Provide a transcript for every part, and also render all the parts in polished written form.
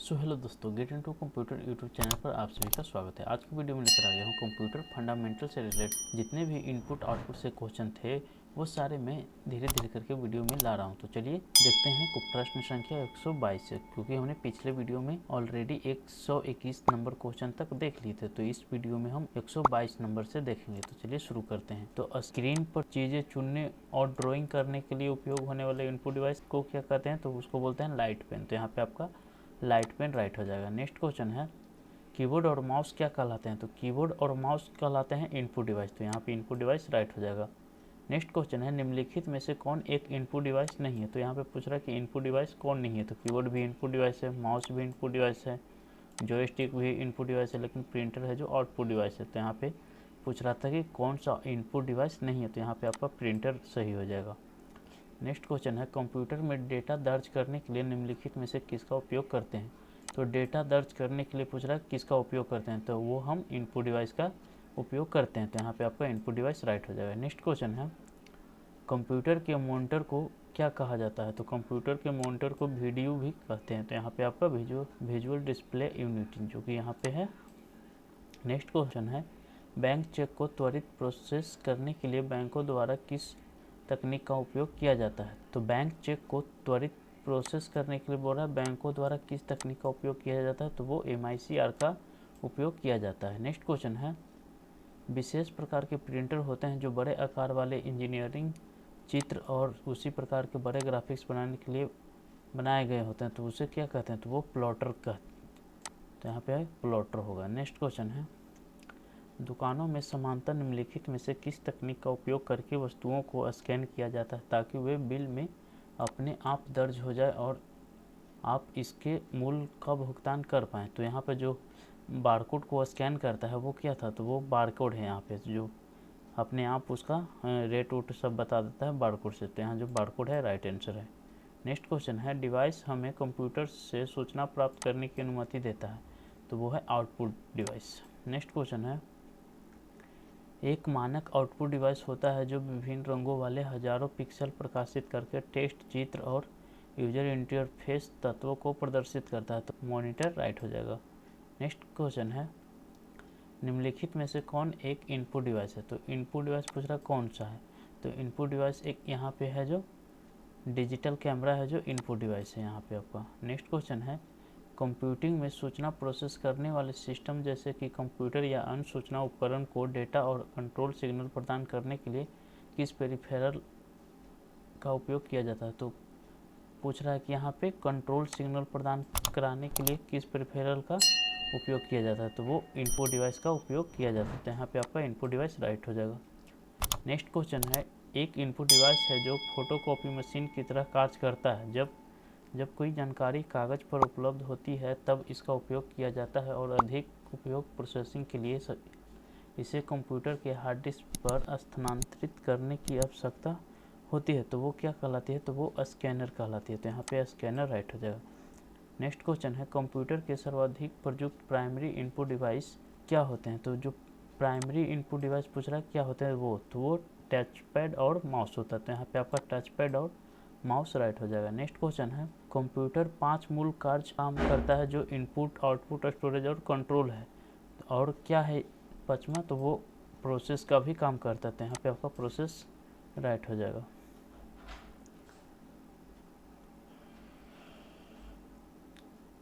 So hello दोस्तों, get into computer YouTube channel पर आप सभी का स्वागत है। आज की वीडियो में लेकर आ गया हूँ कंप्यूटर फंडामेंटल से रिलेटेड जितने भी इनपुट आउटपुट से क्वेश्चन थे वो सारे मैं धीरे धीरे करके वीडियो में ला रहा हूँ। तो चलिए देखते हैं प्रश्न संख्या 122 से, क्योंकि हमने पिछले वीडियो में ऑलरेडी 121 नंबर क्वेश्चन तक देख लिए थे, तो इस वीडियो में हम 122 नंबर से देखेंगे। तो चलिए शुरू करते हैं। तो स्क्रीन पर चीज़ें चुनने और ड्राइंग करने के लिए उपयोग होने वाले इनपुट डिवाइस को क्या कहते हैं? तो उसको बोलते हैं लाइट पेन। तो यहाँ पे आपका लाइट पेन राइट हो जाएगा। नेक्स्ट क्वेश्चन है कीबोर्ड और माउस क्या कहलाते हैं? तो कीबोर्ड और माउस कहलाते हैं इनपुट डिवाइस। तो यहाँ पे इनपुट डिवाइस राइट हो जाएगा। नेक्स्ट क्वेश्चन है निम्नलिखित में से कौन एक इनपुट डिवाइस नहीं है? तो यहाँ पे पूछ रहा है कि इनपुट डिवाइस कौन नहीं है। तो कीबोर्ड भी इनपुट डिवाइस है, माउस भी इनपुट डिवाइस है, जॉयस्टिक भी इनपुट डिवाइस है, लेकिन प्रिंटर है जो आउटपुट डिवाइस है। तो यहाँ पे पूछ रहा था कि कौन सा इनपुट डिवाइस नहीं है, तो यहाँ पे आपका प्रिंटर सही हो जाएगा। नेक्स्ट क्वेश्चन है कंप्यूटर में डेटा दर्ज करने के लिए निम्नलिखित में से किसका उपयोग करते हैं? तो डेटा दर्ज करने के लिए पूछ रहा है किसका उपयोग करते हैं, तो वो हम इनपुट डिवाइस का उपयोग करते हैं। तो यहाँ पे आपका इनपुट डिवाइस राइट हो जाएगा। नेक्स्ट क्वेश्चन है कंप्यूटर के मॉनिटर को क्या कहा जाता है? तो कंप्यूटर के मॉनिटर को वीडियो भी कहते हैं। तो यहाँ पे आपका विजुअल डिस्प्ले यूनिट जो कि यहाँ पे है। नेक्स्ट क्वेश्चन है बैंक चेक को त्वरित प्रोसेस करने के लिए बैंकों द्वारा किस तकनीक का उपयोग किया जाता है? तो बैंक चेक को त्वरित प्रोसेस करने के लिए बोल रहा है बैंकों द्वारा किस तकनीक का उपयोग किया जाता है? तो वो MICR का उपयोग किया जाता है। नेक्स्ट क्वेश्चन है विशेष प्रकार के प्रिंटर होते हैं जो बड़े आकार वाले इंजीनियरिंग चित्र और उसी प्रकार के बड़े ग्राफिक्स बनाने के लिए बनाए गए होते हैं, तो उसे क्या कहते हैं? तो वो प्लॉटर का, तो यहाँ पे प्लॉटर होगा। नेक्स्ट क्वेश्चन है दुकानों में समांतर निम्नलिखित में से किस तकनीक का उपयोग करके वस्तुओं को स्कैन किया जाता है ताकि वे बिल में अपने आप दर्ज हो जाए और आप इसके मूल्य का भुगतान कर पाएँ? तो यहाँ पे जो बारकोड को स्कैन करता है वो क्या था? तो वो बारकोड है यहाँ पे, जो अपने आप उसका रेट वोट सब बता देता है बारकोड से। तो यहाँ जो बारकोड है राइट आंसर है। नेक्स्ट क्वेश्चन है डिवाइस हमें कंप्यूटर से सूचना प्राप्त करने की अनुमति देता है, तो वो है आउटपुट डिवाइस। नेक्स्ट क्वेश्चन है एक मानक आउटपुट डिवाइस होता है जो विभिन्न रंगों वाले हजारों पिक्सल प्रकाशित करके टेक्स्ट, चित्र और यूजर इंटरफेस तत्वों को प्रदर्शित करता है। तो मॉनिटर राइट हो जाएगा। नेक्स्ट क्वेश्चन है निम्नलिखित में से कौन एक इनपुट डिवाइस है? तो इनपुट डिवाइस पूछ रहा कौन सा है? तो इनपुट डिवाइस एक यहाँ पे है जो डिजिटल कैमरा है जो इनपुट डिवाइस है यहाँ पे आपका। नेक्स्ट क्वेश्चन है कंप्यूटिंग में सूचना प्रोसेस करने वाले सिस्टम जैसे कि कंप्यूटर या अन्य सूचना उपकरण को डेटा और कंट्रोल सिग्नल प्रदान करने के लिए किस पेरिफेरल का उपयोग किया जाता है? तो पूछ रहा है कि यहाँ पे कंट्रोल सिग्नल प्रदान कराने के लिए किस पेरिफेरल का उपयोग किया जाता है? तो वो इनपुट डिवाइस का उपयोग किया जाता है। तो यहाँ पे आपका इनपुट डिवाइस राइट हो जाएगा। नेक्स्ट क्वेश्चन है एक इनपुट डिवाइस है जो फोटोकॉपी मशीन की तरह कार्य करता है। जब कोई जानकारी कागज पर उपलब्ध होती है तब इसका उपयोग किया जाता है और अधिक उपयोग प्रोसेसिंग के लिए इसे कंप्यूटर के हार्ड डिस्क पर स्थानांतरित करने की आवश्यकता होती है। तो वो क्या कहलाती है? तो वो स्कैनर कहलाती है। तो यहाँ पे स्कैनर राइट हो जाएगा। नेक्स्ट क्वेश्चन है कंप्यूटर के सर्वाधिक प्रयुक्त प्राइमरी इनपुट डिवाइस क्या होते हैं? तो जो प्राइमरी इनपुट डिवाइस पूछ रहा है क्या होते हैं वो टच पैड और माउस होता है। तो यहाँ पे आपका टच पैड और माउस राइट हो जाएगा। नेक्स्ट क्वेश्चन है कंप्यूटर 5 मूल कार्य काम करता है जो इनपुट, आउटपुट, स्टोरेज और कंट्रोल है, और क्या है पाँचवा? तो वो प्रोसेस का भी काम करता है। तो यहाँ पे आपका प्रोसेस राइट हो जाएगा।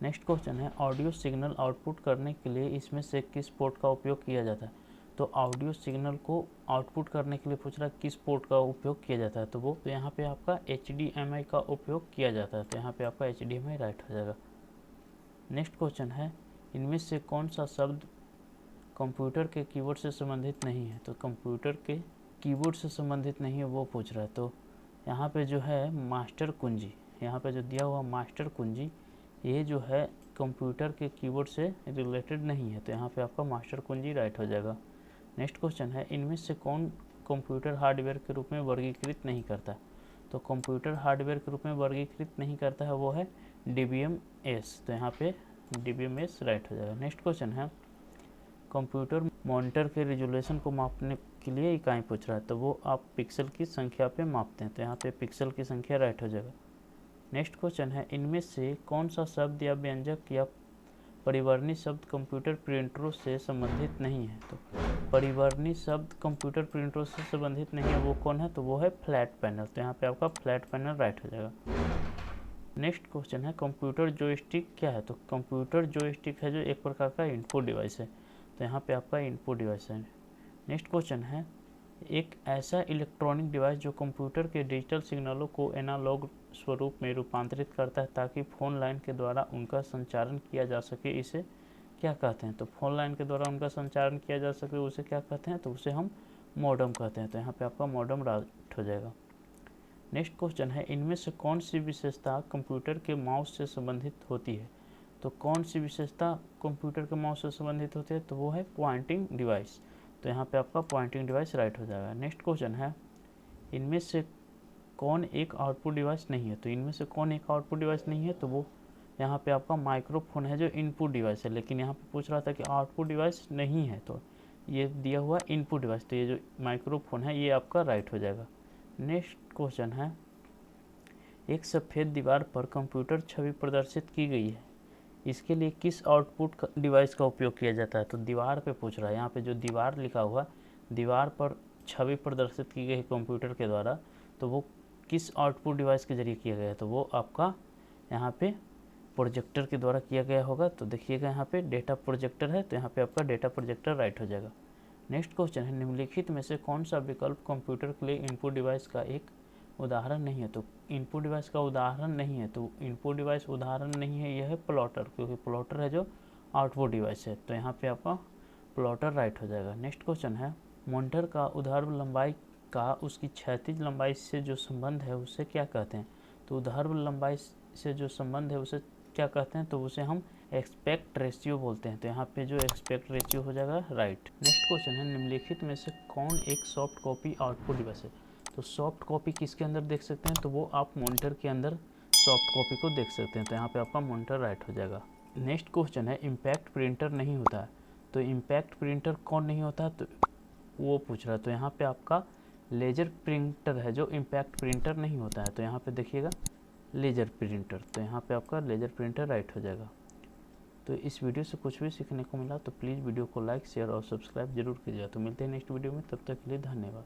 नेक्स्ट क्वेश्चन है ऑडियो सिग्नल आउटपुट करने के लिए इसमें से किस पोर्ट का उपयोग किया जाता है? तो ऑडियो सिग्नल को आउटपुट करने के लिए पूछ रहा है किस पोर्ट का उपयोग किया जाता है? तो वो यहाँ पे आपका HDMI का उपयोग किया जाता है। तो यहाँ पे आपका HDMI राइट हो जाएगा। नेक्स्ट क्वेश्चन है इनमें से कौन सा शब्द कंप्यूटर के कीबोर्ड से संबंधित नहीं है? तो कंप्यूटर के कीबोर्ड से संबंधित नहीं है वो पूछ रहा है। तो यहाँ पे जो है मास्टर कुंजी, यहाँ पे जो दिया हुआ मास्टर कुंजी, ये जो है कंप्यूटर के कीबोर्ड से रिलेटेड नहीं है। तो यहाँ पे आपका मास्टर कुंजी राइट हो जाएगा। नेक्स्ट क्वेश्चन है इनमें से कौन कंप्यूटर हार्डवेयर के रूप में वर्गीकृत नहीं करता? तो कंप्यूटर हार्डवेयर के रूप में वर्गीकृत नहीं करता है वो है DBMS। तो यहाँ पे DBMS राइट हो जाएगा। नेक्स्ट क्वेश्चन है कंप्यूटर मॉनिटर के रिजोल्यूशन को मापने के लिए इकाई पूछ रहा है, तो वो आप पिक्सल की संख्या पे मापते हैं। तो यहाँ पे पिक्सल की संख्या राइट हो जाएगा। नेक्स्ट क्वेश्चन है, इनमें से कौन सा शब्द या व्यंजक या परिवर्णी शब्द कंप्यूटर प्रिंटरों से संबंधित नहीं है? तो परिवर्णी शब्द कंप्यूटर प्रिंटरों से संबंधित नहीं है, वो कौन है? तो वो है फ्लैट पैनल। तो यहाँ पे आपका फ्लैट पैनल राइट हो जाएगा। नेक्स्ट क्वेश्चन है, कंप्यूटर जॉयस्टिक क्या है? तो कंप्यूटर जॉयस्टिक है जो एक प्रकार का इनपुट डिवाइस है। तो यहाँ पे आपका इनपुट डिवाइस है। नेक्स्ट क्वेश्चन है, एक ऐसा इलेक्ट्रॉनिक डिवाइस जो कंप्यूटर के डिजिटल सिग्नलों को एनालॉग स्वरूप में रूपांतरित करता है ताकि फोन लाइन के द्वारा उनका संचारण किया जा सके, इसे क्या कहते हैं? तो फोन लाइन के द्वारा उनका संचारण किया जा सके उसे क्या कहते हैं? तो उसे हम मॉडेम कहते हैं। तो यहाँ पे आपका मॉडेम राइट हो जाएगा। नेक्स्ट क्वेश्चन है, इनमें से कौन सी विशेषता कंप्यूटर के माउस से संबंधित होती है? तो कौन सी विशेषता कंप्यूटर के माउस से संबंधित होती है? तो वो है पॉइंटिंग डिवाइस। तो यहाँ पे आपका पॉइंटिंग डिवाइस राइट हो जाएगा। नेक्स्ट क्वेश्चन है, इनमें से कौन एक आउटपुट डिवाइस नहीं है? तो इनमें से कौन एक आउटपुट डिवाइस नहीं है? तो वो यहाँ पे आपका माइक्रोफोन है जो इनपुट डिवाइस है, लेकिन यहाँ पे पूछ रहा था कि आउटपुट डिवाइस नहीं है, तो ये दिया हुआ इनपुट डिवाइस, तो ये जो माइक्रोफोन है ये आपका राइट हो जाएगा। नेक्स्ट क्वेश्चन है, एक सफ़ेद दीवार पर कंप्यूटर छवि प्रदर्शित की गई है, इसके लिए किस आउटपुट डिवाइस का उपयोग किया जाता है? तो दीवार पे पूछ रहा है। यहाँ पे जो दीवार लिखा हुआ, दीवार पर छवि प्रदर्शित की गई है कंप्यूटर के द्वारा, तो वो किस आउटपुट डिवाइस के जरिए किया गया है? तो वो आपका यहाँ पे प्रोजेक्टर के द्वारा किया गया होगा। तो देखिएगा यहाँ पे डेटा प्रोजेक्टर है, तो यहाँ पे आपका डेटा प्रोजेक्टर राइट हो जाएगा। नेक्स्ट क्वेश्चन है, निम्नलिखित में से कौन सा विकल्प कंप्यूटर के लिए इनपुट डिवाइस का एक उदाहरण नहीं है? तो इनपुट डिवाइस का उदाहरण नहीं है, तो इनपुट डिवाइस उदाहरण नहीं है, यह है प्लॉटर, क्योंकि प्लॉटर है जो आउटपुट डिवाइस है। तो यहाँ पे आपका प्लॉटर राइट हो जाएगा। नेक्स्ट क्वेश्चन है, मॉनिटर का ऊर्ध्वाधर लंबाई का उसकी क्षैतिज लंबाई से जो संबंध है उसे क्या कहते हैं? तो ऊर्ध्वाधर लंबाई से जो संबंध है उसे क्या कहते हैं? तो उसे हम एक्सपेक्ट रेशियो बोलते हैं। तो यहाँ पे जो एक्सपेक्ट रेशियो हो जाएगा राइट। नेक्स्ट क्वेश्चन है, निम्नलिखित में से कौन एक सॉफ्ट कॉपी आउटपुट डिवाइस है? तो सॉफ्ट कॉपी किसके अंदर देख सकते हैं? तो वो आप मॉनिटर के अंदर सॉफ्ट कॉपी को देख सकते हैं। तो यहाँ पे आपका मॉनिटर राइट हो जाएगा। नेक्स्ट क्वेश्चन है, इम्पैक्ट प्रिंटर नहीं होता है, तो इम्पैक्ट प्रिंटर कौन नहीं होता है? तो वो पूछ रहा है। तो यहाँ पे आपका लेजर प्रिंटर है जो इम्पैक्ट प्रिंटर नहीं होता है। तो यहाँ पे देखिएगा लेजर प्रिंटर, तो यहाँ पे आपका लेजर प्रिंटर राइट हो जाएगा। तो इस वीडियो से कुछ भी सीखने को मिला तो प्लीज़ वीडियो को लाइक, शेयर और सब्सक्राइब जरूर कीजिएगा। तो मिलते हैं नेक्स्ट वीडियो में, तब तक के लिए धन्यवाद।